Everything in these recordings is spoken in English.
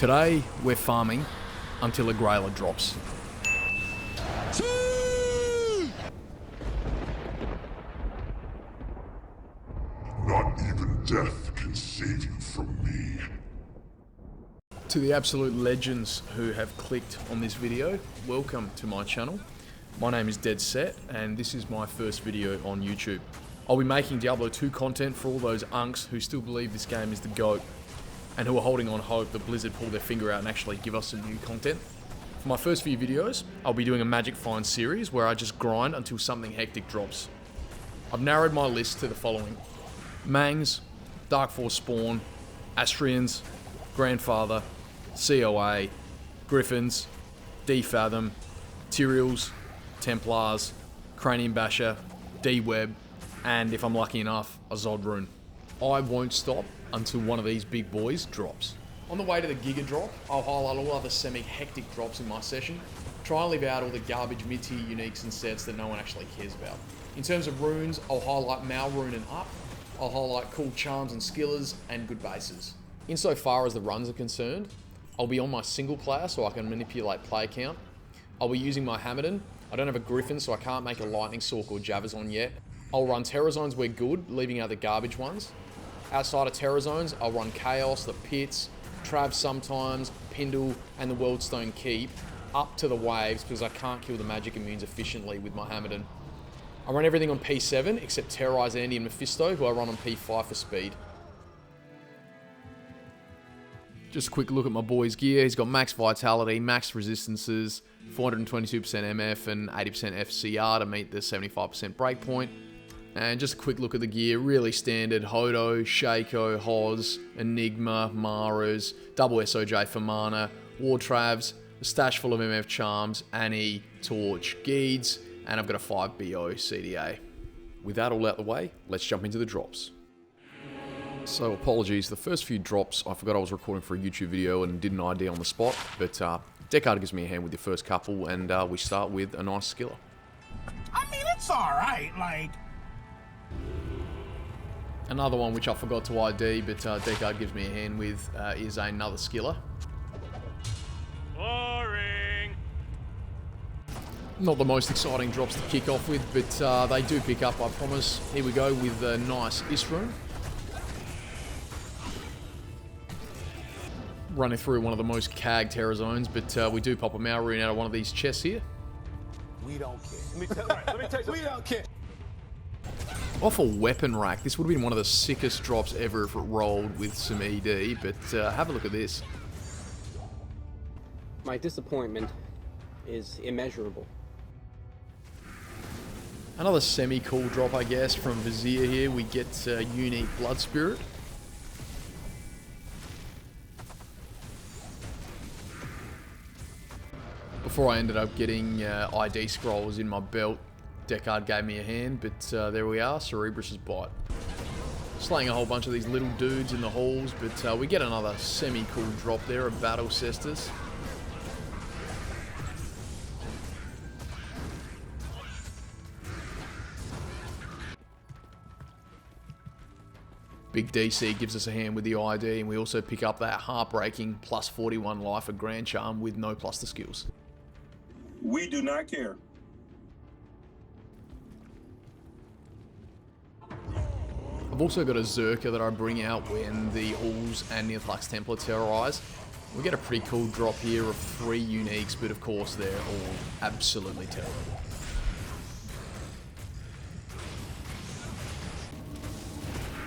Today, we're farming until a grailer drops. Not even death can save you from me. To the absolute legends who have clicked on this video, welcome to my channel. My name is Dead Set, and this is my first video on YouTube. I'll be making Diablo 2 content for all those unks who still believe this game is the GOAT, and who are holding on hope that Blizzard pull their finger out and actually give us some new content. For my first few videos, I'll be doing a magic find series where I just grind until something hectic drops. I've narrowed my list to the following: Mangs, Dark Force Spawn, Astrians, Grandfather, COA, Griffins, Defathom, Tyraels, Templars, Cranium Basher, D-Web, and if I'm lucky enough, a Zodrune. I won't stop until one of these big boys drops. On the way to the Giga drop, I'll highlight all other semi-hectic drops in my session, try and leave out all the garbage mid-tier uniques and sets that no one actually cares about. In terms of runes, I'll highlight Mal Rune and up, I'll highlight cool charms and skillers, and good bases. Insofar as the runs are concerned, I'll be on my single player so I can manipulate play count. I'll be using my Hammerden. I don't have a Griffin, so I can't make a Lightning Sork or Javazon yet. I'll run Terror Zones where good, leaving out the garbage ones. Outside of Terror Zones, I'll run Chaos, the Pits, Trav sometimes, Pindle, and the Worldstone Keep up to the waves because I can't kill the magic immunes efficiently with my Hammerden. I run everything on P7 except Terrorize Andy and Mephisto, who I run on P5 for speed. Just a quick look at my boy's gear. He's got max vitality, max resistances, 422% MF and 80% FCR to meet the 75% breakpoint. And just a quick look at the gear, really standard: Hodo, Shaco, Hoz, Enigma, Maras, double SOJ for mana, War Travs, a stash full of MF Charms, Annie, Torch, Geeds, and I've got a 5 BO CDA. With that all out the way, let's jump into the drops. So apologies, the first few drops, I forgot I was recording for a YouTube video and didn't ID on the spot, but Deckard gives me a hand with the first couple, and we start with a nice skiller. I mean, it's alright, like... Another one which I forgot to ID, but Deckard gives me a hand with, is another skiller. Boring. Not the most exciting drops to kick off with, but they do pick up, I promise. Here we go with a nice Isrune. Running through one of the most cagged Terror Zones, but we do pop a Mal Rune out of one of these chests here. We don't care. Let me tell you, we don't care. Off a weapon rack, this would have been one of the sickest drops ever if it rolled with some ED, but have a look at this. My disappointment is immeasurable. Another semi-cool drop, I guess, from Vizier here. We get unique Blood Spirit. Before I ended up getting ID scrolls in my belt, Deckard gave me a hand, but there we are, Cerebrus's Bite. Slaying a whole bunch of these little dudes in the halls, but we get another semi-cool drop there, a Battle Cestus. Big DC gives us a hand with the ID, and we also pick up that heartbreaking plus 41 life of Grand Charm with no plus the skills. We do not care. I've also got a Zerker that I bring out when the Halls and Neothlux Templar terrorize. We get a pretty cool drop here of 3 uniques, but of course they're all absolutely terrible.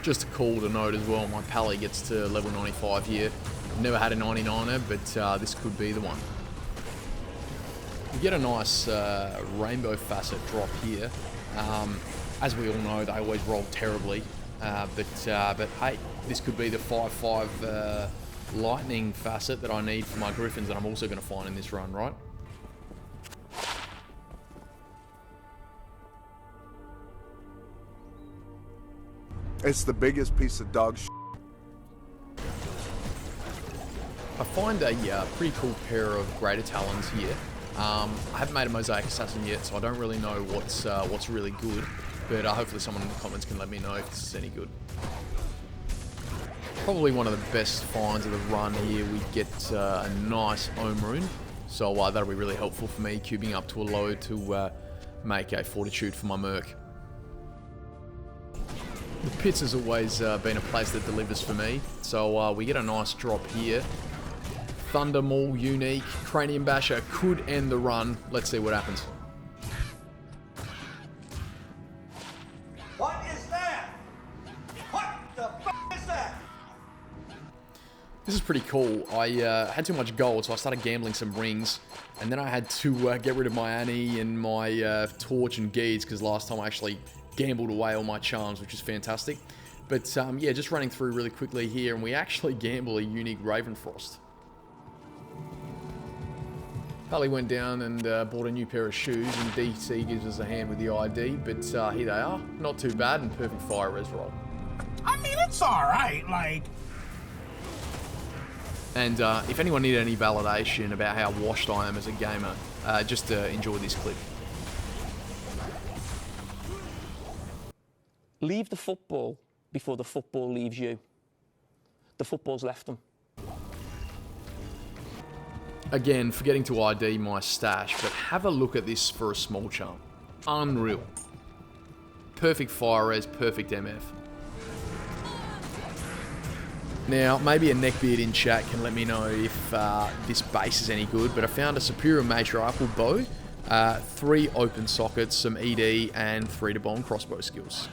Just a call to note as well, my Pally gets to level 95 here. I've never had a 99er, but this could be the one. We get a nice Rainbow Facet drop here. As we all know, they always roll terribly. But hey, this could be the 5/5 lightning facet that I need for my Griffins that I'm also going to find in this run, right? It's the biggest piece of dog shit. I find a pretty cool pair of Greater Talons here. I haven't made a Mosaic Assassin yet, so I don't really know what's really good. But hopefully someone in the comments can let me know if this is any good. Probably one of the best finds of the run here. We get a nice Ohm Rune, so that'll be really helpful for me, cubing up to a low to make a Fortitude for my Merc. The pits has always been a place that delivers for me, so we get a nice drop here. Thunder Maul, unique. Cranium Basher could end the run. Let's see what happens. What is that? What the f is that? This is pretty cool. I had too much gold, so I started gambling some rings. And then I had to get rid of my Annie and my Torch and Geeds, because last time I actually gambled away all my charms, which is fantastic. But yeah, just running through really quickly here, and we actually gamble a unique Ravenfrost. Pally went down and bought a new pair of shoes, and DC gives us a hand with the ID, but here they are. Not too bad, and perfect fire res roll. I mean, it's alright, like... And if anyone needed any validation about how washed I am as a gamer, just enjoy this clip. Leave the football before the football leaves you. The football's left them. Again, forgetting to ID my stash, but have a look at this for a small charm. Unreal. Perfect fire res, perfect MF. Now, maybe a neckbeard in chat can let me know if this base is any good, but I found a superior matriarchal bow, 3 open sockets, some ED, and 3 to bomb crossbow skills.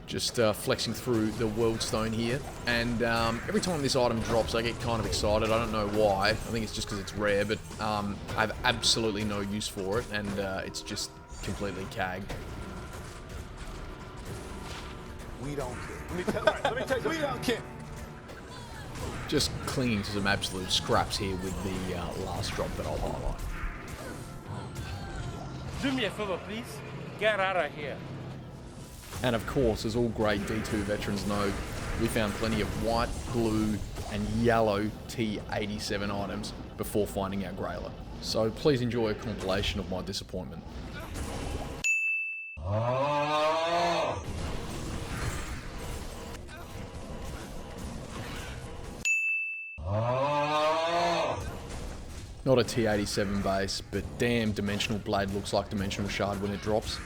Just flexing through the world stone here, and every time this item drops I get kind of excited. I don't know why. I think it's just because it's rare, but I have absolutely no use for it, and it's just completely cag. We don't care. Let me tell you, we don't care. Just clinging to some absolute scraps here with the last drop that I'll highlight. Do me a favor, please. Get out of here. And of course, as all grade D2 veterans know, we found plenty of white, blue, and yellow T87 items before finding our grailer. So please enjoy a compilation of my disappointment. Not a T87 base, but damn, Dimensional Blade looks like Dimensional Shard when it drops.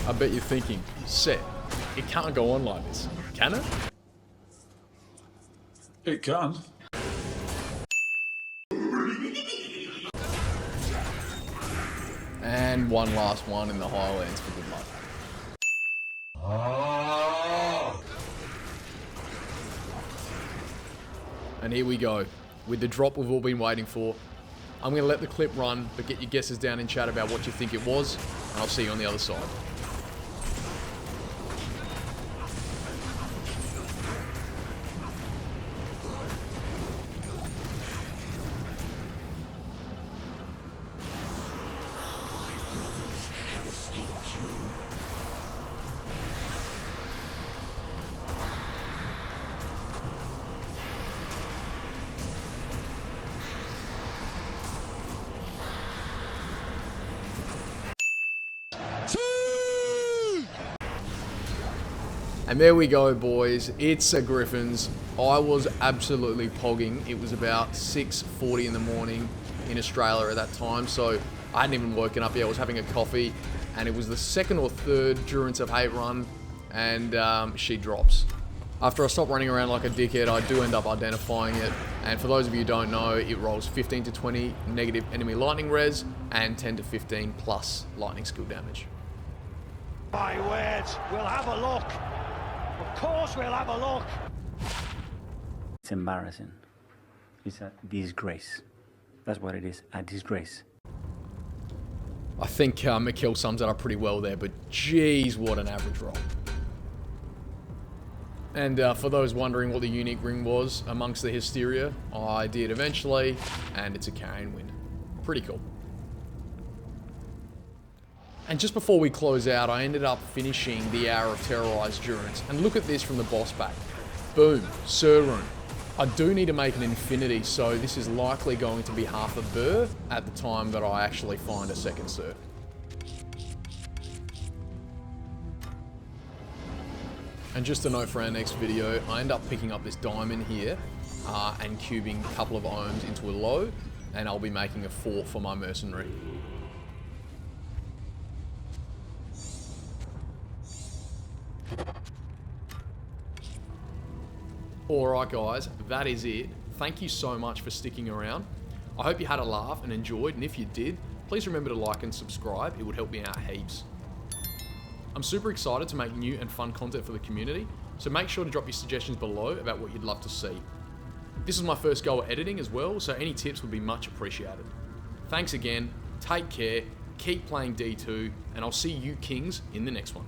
I bet you're thinking, Set, it can't go on like this, can it? It can. And one last one in the Highlands for good luck. And here we go, with the drop we've all been waiting for. I'm going to let the clip run, but get your guesses down in chat about what you think it was, and I'll see you on the other side. And there we go, boys. It's a Griffins. I was absolutely pogging. It was about 6:40 in the morning in Australia at that time, so I hadn't even woken up yet. I was having a coffee, and it was the second or third Durance of Hate run, and she drops. After I stop running around like a dickhead, I do end up identifying it. And for those of you who don't know, it rolls 15 to 20 negative enemy lightning res and 10 to 15 plus lightning skill damage. My word, we'll have a look. Of course we'll have a look. It's embarrassing. It's a disgrace. That's what it is, a disgrace. I think Mikkel sums it up pretty well there, but geez, what an average roll. And for those wondering what the unique ring was amongst the hysteria, I did eventually, and it's a carrion wind. Pretty cool. And just before we close out, I ended up finishing the Hour of Terrorized Durance. And look at this from the boss back. Boom, Sir Rune. I do need to make an infinity, so this is likely going to be half a burr at the time that I actually find a second Sir. And just a note for our next video, I end up picking up this diamond here and cubing a couple of ohms into a low, and I'll be making a 4 for my mercenary. Alright guys, that is it. Thank you so much for sticking around. I hope you had a laugh and enjoyed, and if you did, please remember to like and subscribe. It would help me out heaps. I'm super excited to make new and fun content for the community, so make sure to drop your suggestions below about what you'd love to see. This is my first go at editing as well, so any tips would be much appreciated. Thanks again, take care, keep playing D2, and I'll see you kings in the next one.